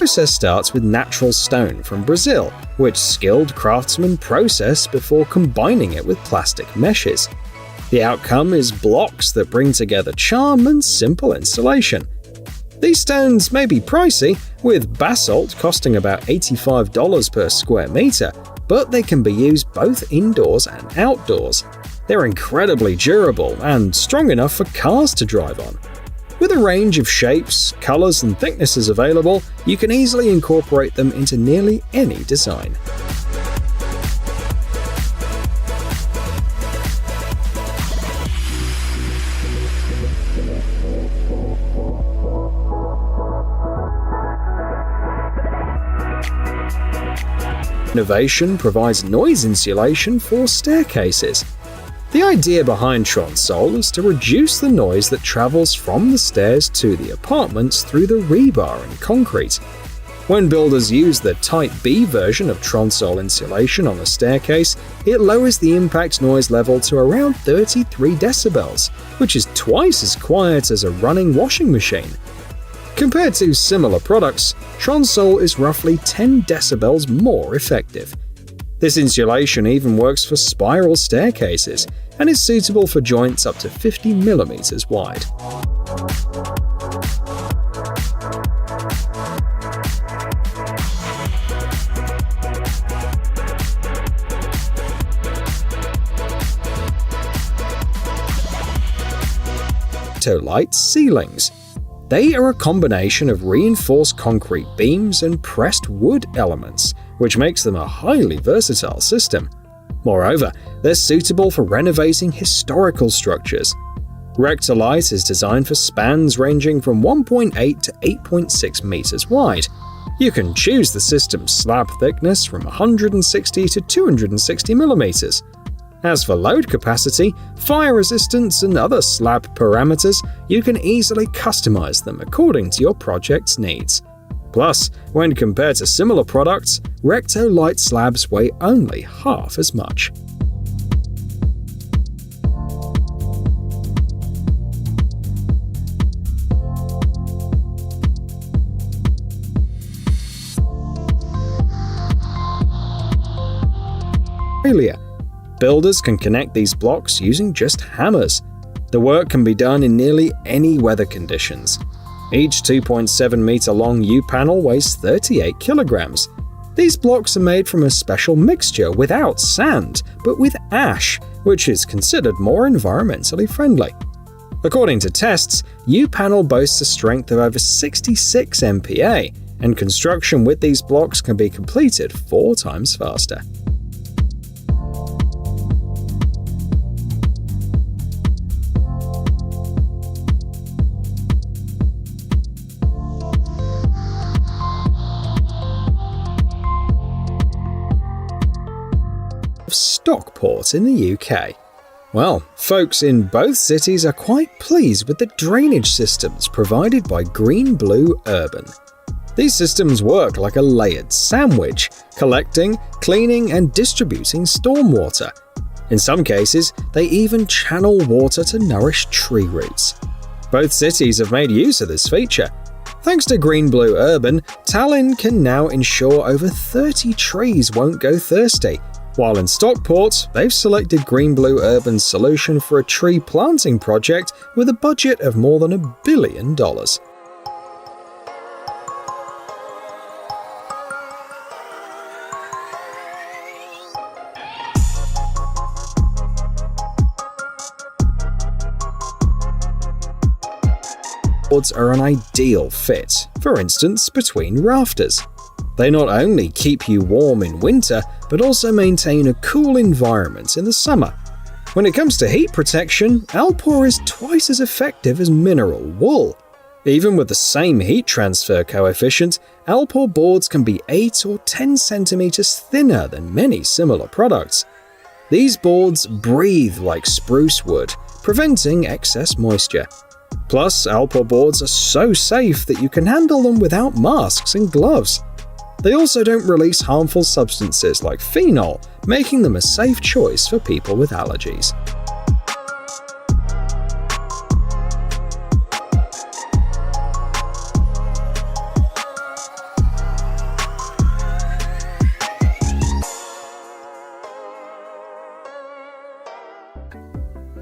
process starts with natural stone from Brazil, which skilled craftsmen process before combining it with plastic meshes. The outcome is blocks that bring together charm and simple installation. These stones may be pricey, with basalt costing about $85 per square meter, but they can be used both indoors and outdoors. They're incredibly durable and strong enough for cars to drive on. With a range of shapes, colors, and thicknesses available, you can easily incorporate them into nearly any design. Innovation provides noise insulation for staircases. The idea behind Tronsol is to reduce the noise that travels from the stairs to the apartments through the rebar and concrete. When builders use the Type B version of Tronsol insulation on a staircase, it lowers the impact noise level to around 33 decibels, which is twice as quiet as a running washing machine. Compared to similar products, Tronsol is roughly 10 decibels more effective. This insulation even works for spiral staircases and is suitable for joints up to 50 mm wide. Light ceilings. They are a combination of reinforced concrete beams and pressed wood elements, which makes them a highly versatile system. Moreover, they're suitable for renovating historical structures. Rectolite is designed for spans ranging from 1.8 to 8.6 meters wide. You can choose the system's slab thickness from 160 to 260 millimeters. As for load capacity, fire resistance, and other slab parameters, you can easily customize them according to your project's needs. Plus, when compared to similar products, Rectolite slabs weigh only half as much. Builders can connect these blocks using just hammers. The work can be done in nearly any weather conditions. Each 2.7 meter long U-panel weighs 38 kilograms. These blocks are made from a special mixture without sand, but with ash, which is considered more environmentally friendly. According to tests, U-panel boasts a strength of over 66 MPa, and construction with these blocks can be completed 4 times faster. Stockport in the UK. Well, folks in both cities are quite pleased with the drainage systems provided by Green Blue Urban. These systems work like a layered sandwich, collecting, cleaning, and distributing stormwater. In some cases, they even channel water to nourish tree roots. Both cities have made use of this feature. Thanks to Green Blue Urban, Tallinn can now ensure over 30 trees won't go thirsty. While in Stockport, they've selected Green Blue Urban's solution for a tree planting project with a budget of more than $1 billion. Boards are an ideal fit, for instance, between rafters. They not only keep you warm in winter, but also maintain a cool environment in the summer. When it comes to heat protection, Alpor is twice as effective as mineral wool. Even with the same heat transfer coefficient, Alpor boards can be 8 or 10 centimeters thinner than many similar products. These boards breathe like spruce wood, preventing excess moisture. Plus, Alpor boards are so safe that you can handle them without masks and gloves. They also don't release harmful substances like phenol, making them a safe choice for people with allergies.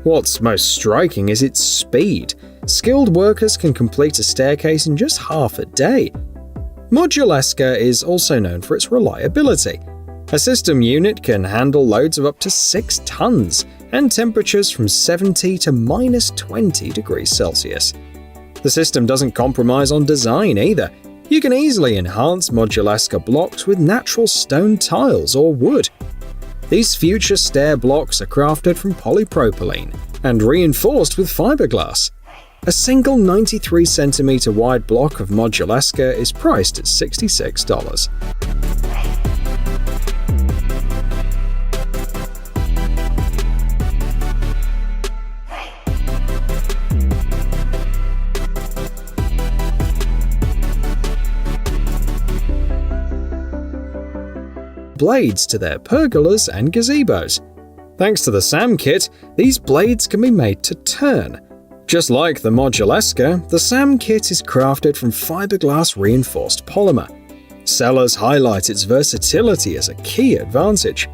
What's most striking is its speed. Skilled workers can complete a staircase in just half a day. Modulesca is also known for its reliability. A system unit can handle loads of up to 6 tons and temperatures from 70 to minus 20 degrees Celsius. The system doesn't compromise on design either. You can easily enhance Modulesca blocks with natural stone tiles or wood. These future stair blocks are crafted from polypropylene and reinforced with fiberglass. A single 93cm wide block of Modulesca is priced at $66. Blades to their pergolas and gazebos. Thanks to the SAM kit, these blades can be made to turn. Just like the Modulesca, the SAM kit is crafted from fiberglass reinforced polymer. Sellers highlight its versatility as a key advantage.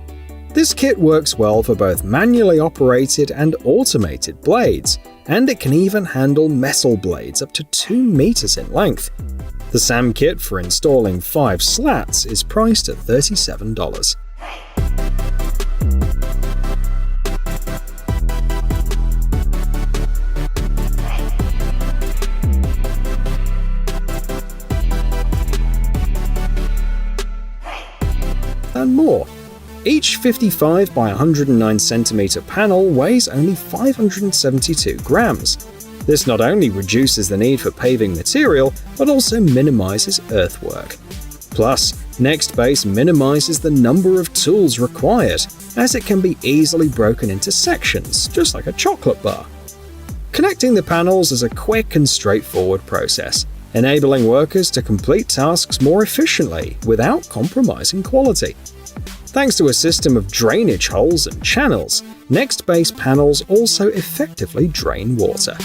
This kit works well for both manually operated and automated blades, and it can even handle metal blades up to 2 meters in length. The SAM kit for installing 5 slats is priced at $37. And more. Each 55 by 109 centimeter panel weighs only 572 grams. This not only reduces the need for paving material, but also minimizes earthwork. Plus, NextBase minimizes the number of tools required, as it can be easily broken into sections, just like a chocolate bar. Connecting the panels is a quick and straightforward process, enabling workers to complete tasks more efficiently without compromising quality. Thanks to a system of drainage holes and channels, NextBase panels also effectively drain water.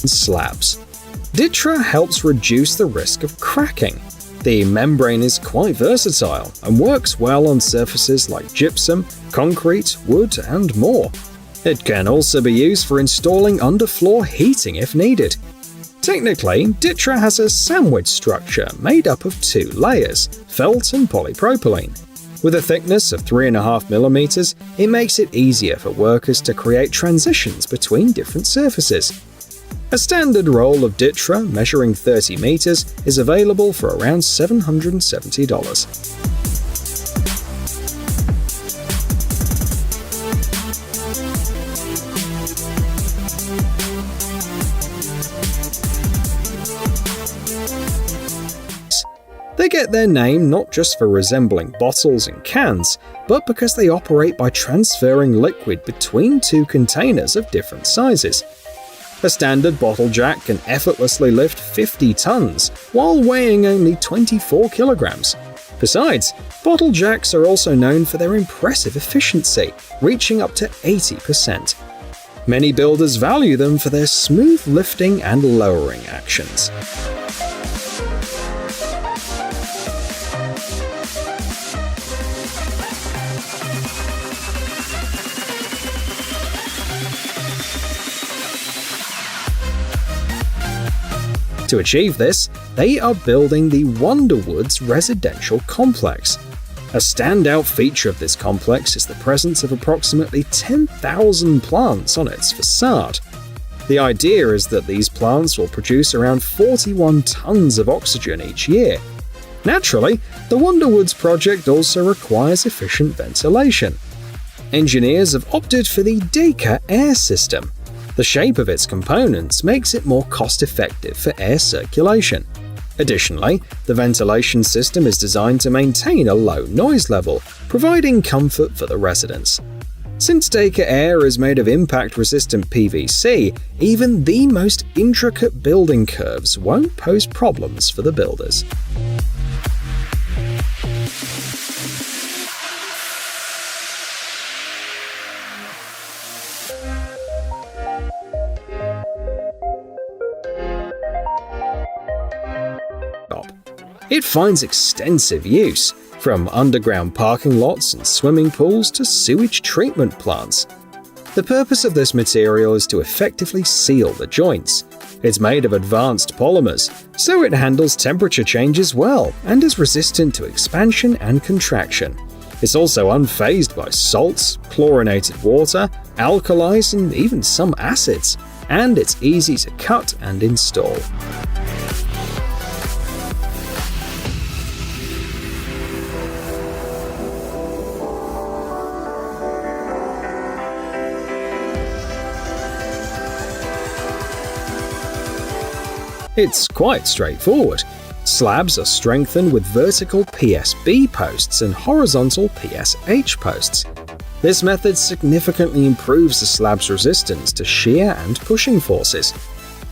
Slabs. Ditra helps reduce the risk of cracking. The membrane is quite versatile and works well on surfaces like gypsum, concrete, wood, and more. It can also be used for installing underfloor heating if needed. Technically, Ditra has a sandwich structure made up of 2 layers, felt and polypropylene. With a thickness of 3.5 mm, it makes it easier for workers to create transitions between different surfaces. A standard roll of Ditra measuring 30 meters is available for around $770. They get their name not just for resembling bottles and cans, but because they operate by transferring liquid between 2 containers of different sizes. A standard bottle jack can effortlessly lift 50 tons, while weighing only 24 kilograms. Besides, bottle jacks are also known for their impressive efficiency, reaching up to 80%. Many builders value them for their smooth lifting and lowering actions. To achieve this, they are building the Wonderwoods residential complex. A standout feature of this complex is the presence of approximately 10,000 plants on its facade. The idea is that these plants will produce around 41 tons of oxygen each year. Naturally, the Wonderwoods project also requires efficient ventilation. Engineers have opted for the Deka air system. The shape of its components makes it more cost-effective for air circulation. Additionally, the ventilation system is designed to maintain a low noise level, providing comfort for the residents. Since Deka Air is made of impact-resistant PVC, even the most intricate building curves won't pose problems for the builders. It finds extensive use, from underground parking lots and swimming pools to sewage treatment plants. The purpose of this material is to effectively seal the joints. It's made of advanced polymers, so it handles temperature changes well and is resistant to expansion and contraction. It's also unfazed by salts, chlorinated water, alkalis, and even some acids, and it's easy to cut and install. It's quite straightforward. Slabs are strengthened with vertical PSB posts and horizontal PSH posts. This method significantly improves the slab's resistance to shear and pushing forces.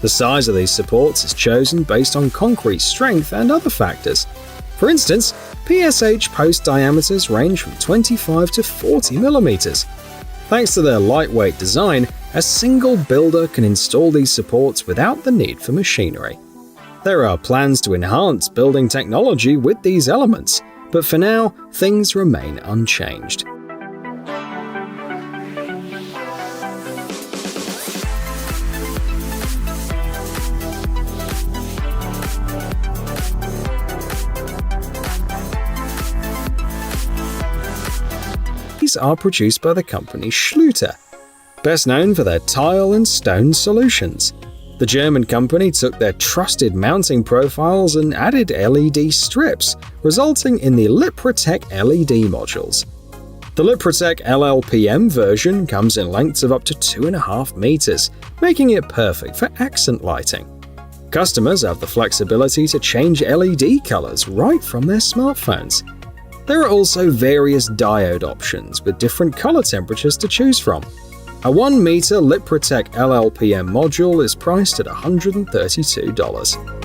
The size of these supports is chosen based on concrete strength and other factors. For instance, PSH post diameters range from 25 to 40 millimeters. Thanks to their lightweight design, a single builder can install these supports without the need for machinery. There are plans to enhance building technology with these elements, but for now, things remain unchanged. These are produced by the company Schluter, best known for their tile and stone solutions. The German company took their trusted mounting profiles and added LED strips, resulting in the LiProtech LED modules. The LiProtech LLPM version comes in lengths of up to 2.5 meters, making it perfect for accent lighting. Customers have the flexibility to change LED colors right from their smartphones. There are also various diode options with different color temperatures to choose from. A 1 meter LiProtech LLPM module is priced at $132.